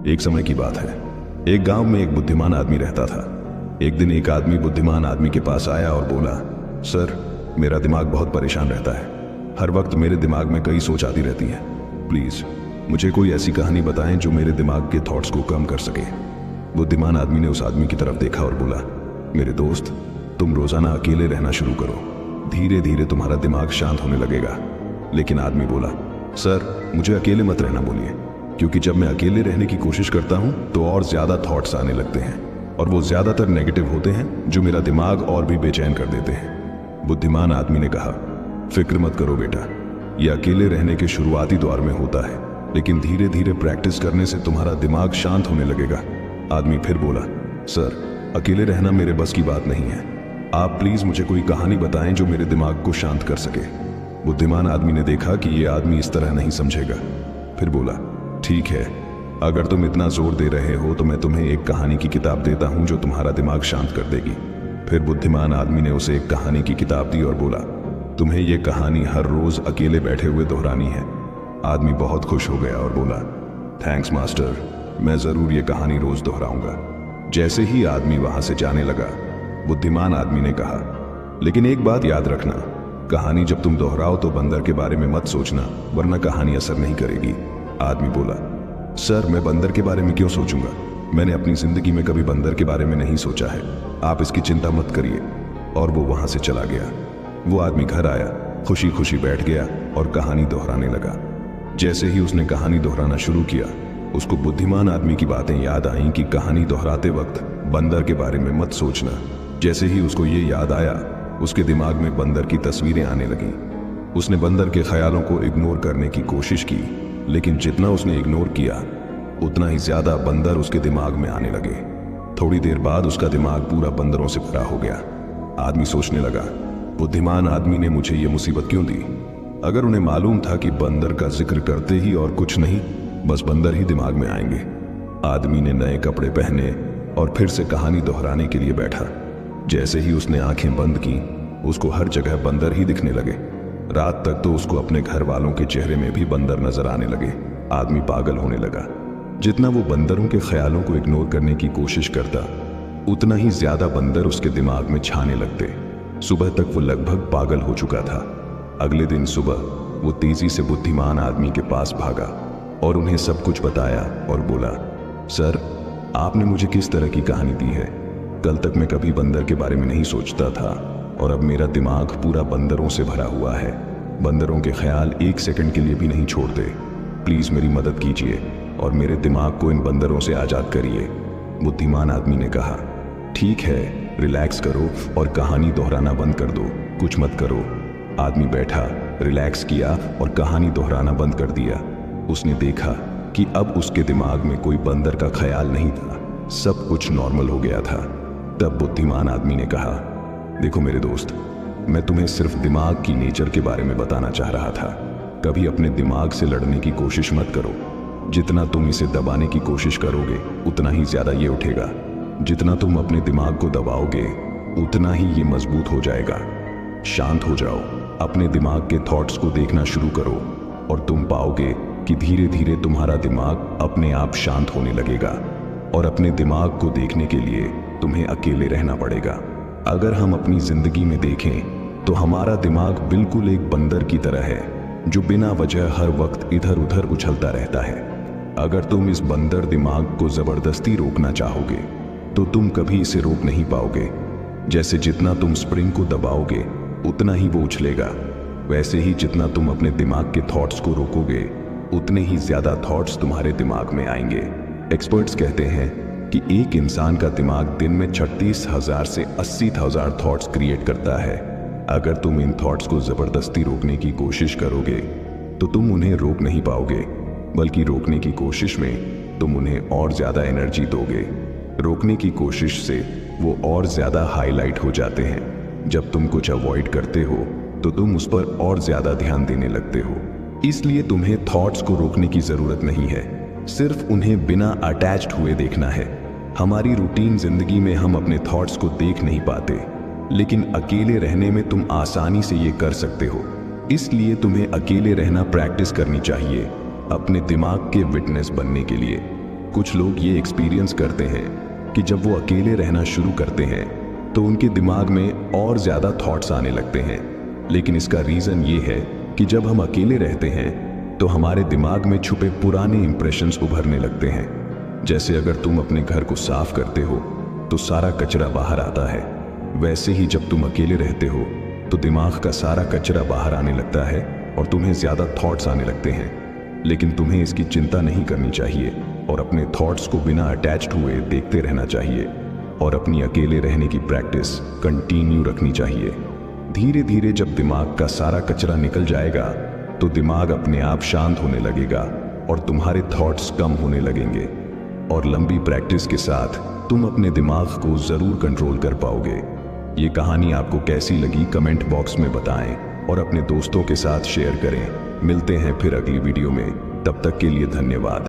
एक समय की बात है। एक गांव में एक बुद्धिमान आदमी रहता था। एक दिन एक आदमी बुद्धिमान आदमी के पास आया और बोला, सर, मेरा दिमाग बहुत परेशान रहता है। हर वक्त मेरे दिमाग में कई सोच आती रहती हैं। प्लीज मुझे कोई ऐसी कहानी बताएं जो मेरे दिमाग के थॉट्स को कम कर सके। बुद्धिमान आदमी ने उस आदमी की तरफ देखा और बोला, मेरे दोस्त, तुम रोजाना अकेले रहना शुरू करो। धीरे धीरे तुम्हारा दिमाग शांत होने लगेगा। लेकिन आदमी बोला, सर, मुझे अकेले मत रहना बोलिए, क्योंकि जब मैं अकेले रहने की कोशिश करता हूं तो और ज्यादा थॉट्स आने लगते हैं और वो ज्यादातर नेगेटिव होते हैं जो मेरा दिमाग और भी बेचैन कर देते हैं। बुद्धिमान आदमी ने कहा, फिक्र मत करो बेटा, यह अकेले रहने के शुरुआती दौर में होता है, लेकिन धीरे धीरे प्रैक्टिस करने से तुम्हारा दिमाग शांत होने लगेगा। आदमी फिर बोला, सर, अकेले रहना मेरे बस की बात नहीं है। आप प्लीज मुझे कोई कहानी बताएं जो मेरे दिमाग को शांत कर सके। बुद्धिमान आदमी ने देखा कि यह आदमी इस तरह नहीं समझेगा। फिर बोला, ठीक है, अगर तुम इतना जोर दे रहे हो तो मैं तुम्हें एक कहानी की किताब देता हूं जो तुम्हारा दिमाग शांत कर देगी। फिर बुद्धिमान आदमी ने उसे एक कहानी की किताब दी और बोला, तुम्हें यह कहानी हर रोज अकेले बैठे हुए दोहरानी है। आदमी बहुत खुश हो गया और बोला, थैंक्स मास्टर, मैं जरूर ये कहानी रोज दोहराऊंगा। जैसे ही आदमी वहां से जाने लगा, बुद्धिमान आदमी ने कहा, लेकिन एक बात याद रखना, कहानी जब तुम दोहराओ तो बंदर के बारे में मत सोचना, वरना कहानी असर नहीं करेगी। आदमी बोला, सर, मैं बंदर के बारे में क्यों सोचूंगा? मैंने अपनी जिंदगी में कभी बंदर के बारे में नहीं सोचा है। आप इसकी चिंता मत करिए। और वो वहां से चला गया। वो आदमी घर आया, खुशी खुशी बैठ गया और कहानी दोहराने लगा। जैसे ही उसने कहानी दोहराना शुरू किया, उसको बुद्धिमान आदमी की बातें याद आईं कि कहानी दोहराते वक्त बंदर के बारे में मत सोचना। जैसे ही उसको ये याद आया, उसके दिमाग में बंदर की तस्वीरें आने लगीं। उसने बंदर के ख्यालों को इग्नोर करने की कोशिश की, लेकिन जितना उसने इग्नोर किया उतना ही ज्यादा बंदर उसके दिमाग में आने लगे। थोड़ी देर बाद उसका दिमाग पूरा बंदरों से भरा हो गया। आदमी सोचने लगा, बुद्धिमान आदमी ने मुझे ये मुसीबत क्यों दी? अगर उन्हें मालूम था कि बंदर का जिक्र करते ही और कुछ नहीं, बस बंदर ही दिमाग में आएंगे। आदमी ने नए कपड़े पहने और फिर से कहानी दोहराने के लिए बैठा। जैसे ही उसने आंखें बंद की, उसको हर जगह बंदर ही दिखने लगे। रात तक तो उसको अपने घर वालों के चेहरे में भी बंदर नजर आने लगे। आदमी पागल होने लगा। जितना वो बंदरों के ख्यालों को इग्नोर करने की कोशिश करता, उतना ही ज्यादा बंदर उसके दिमाग में छाने लगते। सुबह तक वो लगभग पागल हो चुका था। अगले दिन सुबह वो तेजी से बुद्धिमान आदमी के पास भागा और उन्हें सब कुछ बताया और बोला, सर, आपने मुझे किस तरह की कहानी दी है? कल तक मैं कभी बंदर के बारे में नहीं सोचता था और अब मेरा दिमाग पूरा बंदरों से भरा हुआ है। बंदरों के ख्याल एक सेकंड के लिए भी नहीं छोड़ते। प्लीज मेरी मदद कीजिए और मेरे दिमाग को इन बंदरों से आजाद करिए। बुद्धिमान आदमी ने कहा, ठीक है, रिलैक्स करो और कहानी दोहराना बंद कर दो, कुछ मत करो। आदमी बैठा, रिलैक्स किया और कहानी दोहराना बंद कर दिया। उसने देखा कि अब उसके दिमाग में कोई बंदर का ख्याल नहीं था, सब कुछ नॉर्मल हो गया था। तब बुद्धिमान आदमी ने कहा, देखो मेरे दोस्त, मैं तुम्हें सिर्फ दिमाग की नेचर के बारे में बताना चाह रहा था। कभी अपने दिमाग से लड़ने की कोशिश मत करो। जितना तुम इसे दबाने की कोशिश करोगे उतना ही ज्यादा ये उठेगा। जितना तुम अपने दिमाग को दबाओगे उतना ही ये मजबूत हो जाएगा। शांत हो जाओ, अपने दिमाग के थॉट्स को देखना शुरू करो और तुम पाओगे कि धीरे धीरे तुम्हारा दिमाग अपने आप शांत होने लगेगा। और अपने दिमाग को देखने के लिए तुम्हें अकेले रहना पड़ेगा। अगर हम अपनी जिंदगी में देखें तो हमारा दिमाग बिल्कुल एक बंदर की तरह है जो बिना वजह हर वक्त इधर उधर उछलता रहता है। अगर तुम इस बंदर दिमाग को जबरदस्ती रोकना चाहोगे तो तुम कभी इसे रोक नहीं पाओगे। जैसे जितना तुम स्प्रिंग को दबाओगे उतना ही वो उछलेगा, वैसे ही जितना तुम अपने दिमाग के थॉट्स को रोकोगे उतने ही ज्यादा थॉट्स तुम्हारे दिमाग में आएंगे। एक्सपर्ट्स कहते हैं कि एक इंसान का दिमाग दिन में 36,000 से 80,000 थॉट्स क्रिएट करता है। अगर तुम इन थॉट्स को जबरदस्ती रोकने की कोशिश करोगे तो तुम उन्हें रोक नहीं पाओगे, बल्कि रोकने की कोशिश में तुम उन्हें और ज्यादा एनर्जी दोगे। रोकने की कोशिश से वो और ज्यादा हाईलाइट हो जाते हैं। जब तुम कुछ अवॉइड करते हो तो तुम उस पर और ज्यादा ध्यान देने लगते हो। इसलिए तुम्हें थॉट्स को रोकने की जरूरत नहीं है, सिर्फ उन्हें बिना अटैच्ड हुए देखना है। हमारी रूटीन जिंदगी में हम अपने थॉट्स को देख नहीं पाते, लेकिन अकेले रहने में तुम आसानी से ये कर सकते हो। इसलिए तुम्हें अकेले रहना प्रैक्टिस करनी चाहिए अपने दिमाग के विटनेस बनने के लिए। कुछ लोग ये एक्सपीरियंस करते हैं कि जब वो अकेले रहना शुरू करते हैं तो उनके दिमाग में और ज़्यादा थॉट्स आने लगते हैं। लेकिन इसका रीज़न ये है कि जब हम अकेले रहते हैं तो हमारे दिमाग में छुपे पुराने इंप्रेशंस उभरने लगते हैं। जैसे अगर तुम अपने घर को साफ करते हो तो सारा कचरा बाहर आता है, वैसे ही जब तुम अकेले रहते हो तो दिमाग का सारा कचरा बाहर आने लगता है और तुम्हें ज़्यादा थॉट्स आने लगते हैं। लेकिन तुम्हें इसकी चिंता नहीं करनी चाहिए और अपने थॉट्स को बिना अटैच्ड हुए देखते रहना चाहिए और अपनी अकेले रहने की प्रैक्टिस कंटिन्यू रखनी चाहिए। धीरे धीरे जब दिमाग का सारा कचरा निकल जाएगा तो दिमाग अपने आप शांत होने लगेगा और तुम्हारे थॉट्स कम होने लगेंगे। और लंबी प्रैक्टिस के साथ तुम अपने दिमाग को ज़रूर कंट्रोल कर पाओगे। ये कहानी आपको कैसी लगी कमेंट बॉक्स में बताएं और अपने दोस्तों के साथ शेयर करें। मिलते हैं फिर अगली वीडियो में, तब तक के लिए धन्यवाद।